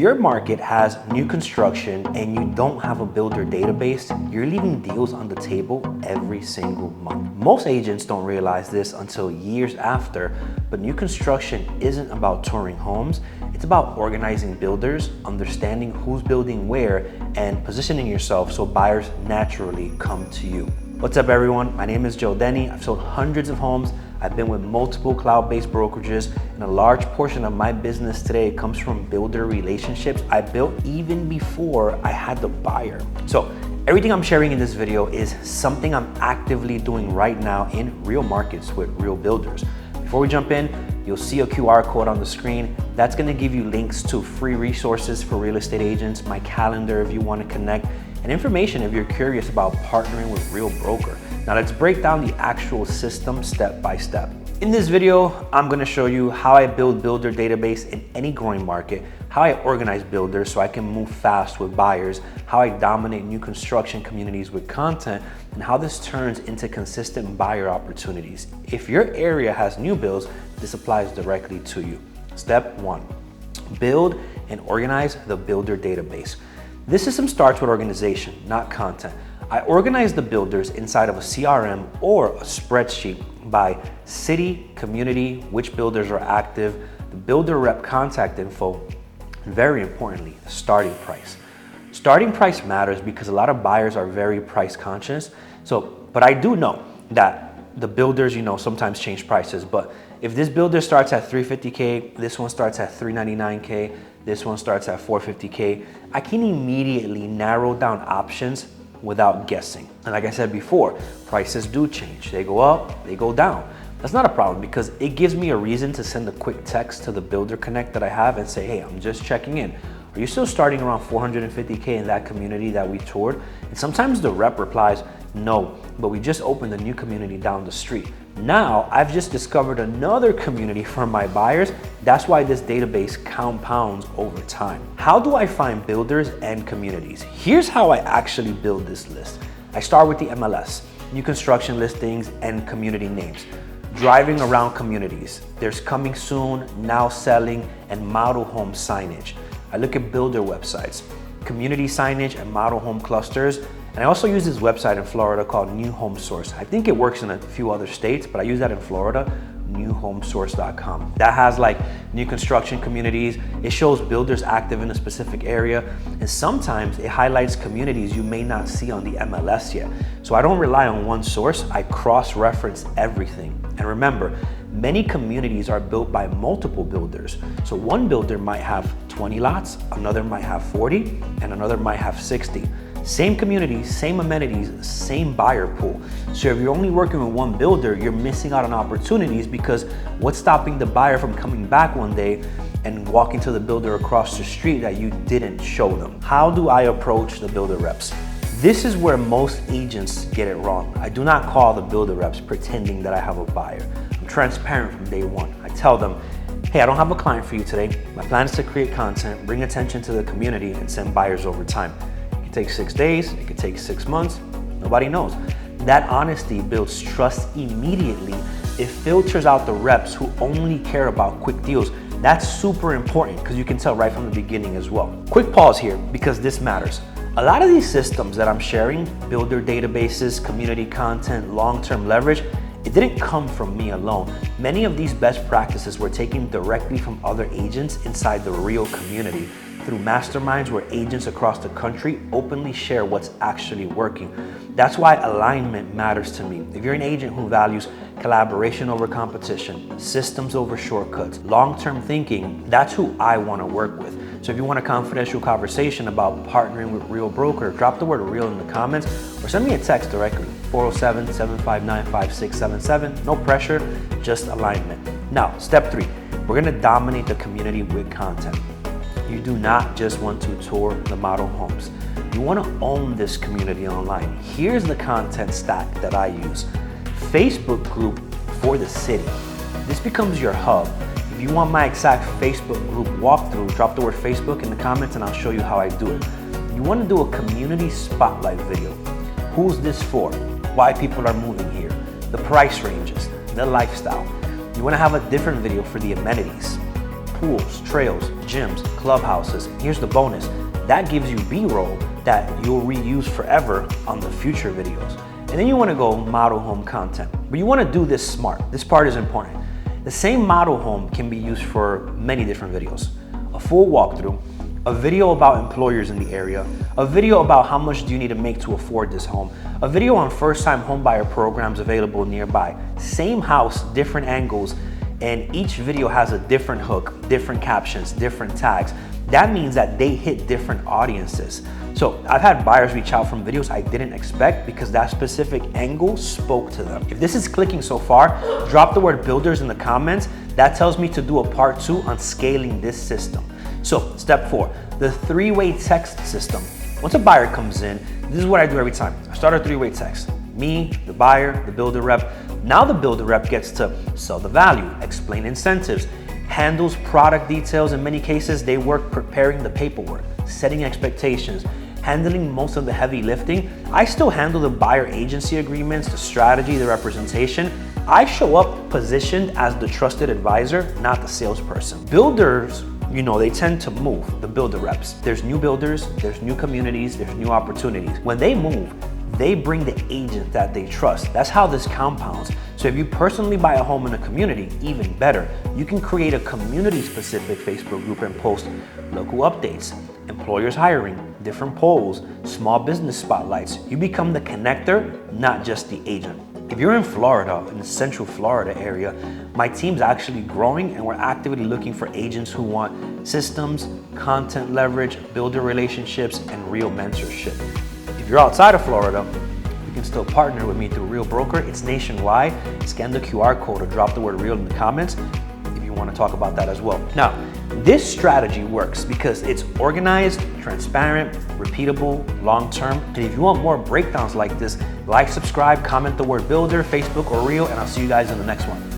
your market has new construction and you don't have a builder database, you're leaving deals on the table every single month. Most agents don't realize this until years after, but new construction isn't about touring homes. It's about organizing builders, understanding who's building where, and positioning yourself so buyers naturally come to you. What's up everyone? My name is Joe Denny. I've sold hundreds of homes. I've been with multiple cloud-based brokerages, and a large portion of my business today comes from builder relationships I built even before I had the buyer. So everything I'm sharing in this video is something I'm actively doing right now in real markets with real builders. Before we jump in, you'll see a QR code on the screen. That's gonna give you links to free resources for real estate agents, my calendar if you wanna connect, and information if you're curious about partnering with Real Broker. Now let's break down the actual system step by step. In this video, I'm gonna show you how I build builder database in any growing market, how I organize builders so I can move fast with buyers, how I dominate new construction communities with content, and how this turns into consistent buyer opportunities. If your area has new builds, this applies directly to you. Step 1, build and organize the builder database. This system starts with organization, not content. I organize the builders inside of a CRM or a spreadsheet by city, community, which builders are active, the builder rep contact info, and very importantly, the starting price. Starting price matters because a lot of buyers are very price conscious. But I do know that the builders, sometimes change prices. But if this builder starts at $350K, this one starts at $399K, this one starts at $450K, I can immediately narrow down options without guessing. And like I said before, prices do change. They go up, they go down. That's not a problem because it gives me a reason to send a quick text to the builder connect that I have and say, hey, I'm just checking in. Are you still starting around $450K in that community that we toured? And sometimes the rep replies, no, but we just opened a new community down the street. Now I've just discovered another community for my buyers. That's why this database compounds over time. How do I find builders and communities? Here's how I actually build this list. I start with the MLS, new construction listings and community names. Driving around communities. There's coming soon, now selling, and model home signage. I look at builder websites, community signage and model home clusters. And I also use this website in Florida called New Home Source. I think it works in a few other states, but I use that in Florida, newhomesource.com. That has like new construction communities. It shows builders active in a specific area. And sometimes it highlights communities you may not see on the MLS yet. So I don't rely on one source, I cross-reference everything. And remember, many communities are built by multiple builders. So one builder might have 20 lots, another might have 40, and another might have 60. Same community, same amenities, same buyer pool. So if you're only working with one builder, you're missing out on opportunities because what's stopping the buyer from coming back one day and walking to the builder across the street that you didn't show them? How do I approach the builder reps? This is where most agents get it wrong. I do not call the builder reps pretending that I have a buyer. I'm transparent from day one. I tell them, hey, I don't have a client for you today. My plan is to create content, bring attention to the community, and send buyers over time. It could take 6 days, it could take 6 months, nobody knows. That honesty builds trust immediately. It filters out the reps who only care about quick deals. That's super important because you can tell right from the beginning as well. Quick pause here because this matters. A lot of these systems that I'm sharing, builder databases, community content, long-term leverage, it didn't come from me alone. Many of these best practices were taken directly from other agents inside the real community through masterminds where agents across the country openly share what's actually working. That's why alignment matters to me. If you're an agent who values collaboration over competition, systems over shortcuts, long-term thinking, that's who I want to work with. So if you want a confidential conversation about partnering with Real Broker, drop the word real in the comments or send me a text directly, 407-759-5677. No pressure, just alignment. Now, step 3, we're going to dominate the community with content. You do not just want to tour the model homes. You want to own this community online. Here's the content stack that I use. Facebook group for the city. This becomes your hub. If you want my exact Facebook group walkthrough, drop the word Facebook in the comments and I'll show you how I do it. You want to do a community spotlight video. Who's this for? Why people are moving here? The price ranges, the lifestyle. You want to have a different video for the amenities. pools, trails, gyms, clubhouses. Here's the bonus. That gives you B-roll that you'll reuse forever on the future videos. And then you wanna go model home content, but you wanna do this smart. This part is important. The same model home can be used for many different videos. A full walkthrough, a video about employers in the area, a video about how much do you need to make to afford this home, a video on first-time homebuyer programs available nearby. Same house, different angles, and each video has a different hook, different captions, different tags. That means that they hit different audiences. So I've had buyers reach out from videos I didn't expect because that specific angle spoke to them. If this is clicking so far, drop the word builders in the comments. That tells me to do a part 2 on scaling this system. So step 4, the three-way text system. Once a buyer comes in, this is what I do every time. I start a three-way text. Me, the buyer, the builder rep. Now the builder rep gets to sell the value, explain incentives, handles product details. In many cases, they work preparing the paperwork, setting expectations, handling most of the heavy lifting. I still handle the buyer agency agreements, the strategy, the representation. I show up positioned as the trusted advisor, not the salesperson. Builders, they tend to move, the builder reps. There's new builders, there's new communities, there's new opportunities. When they move, they bring the agent that they trust. That's how this compounds. So if you personally buy a home in a community, even better. You can create a community-specific Facebook group and post local updates, employers hiring, different polls, small business spotlights. You become the connector, not just the agent. If you're in Florida, in the Central Florida area, my team's actually growing and we're actively looking for agents who want systems, content leverage, builder relationships, and real mentorship. If you're outside of Florida, you can still partner with me through Real Broker. It's nationwide. Scan the QR code or drop the word real in the comments if you want to talk about that as well. Now, this strategy works because it's organized, transparent, repeatable, long-term. And if you want more breakdowns like this, like, subscribe, comment the word builder, Facebook or Real, and I'll see you guys in the next one.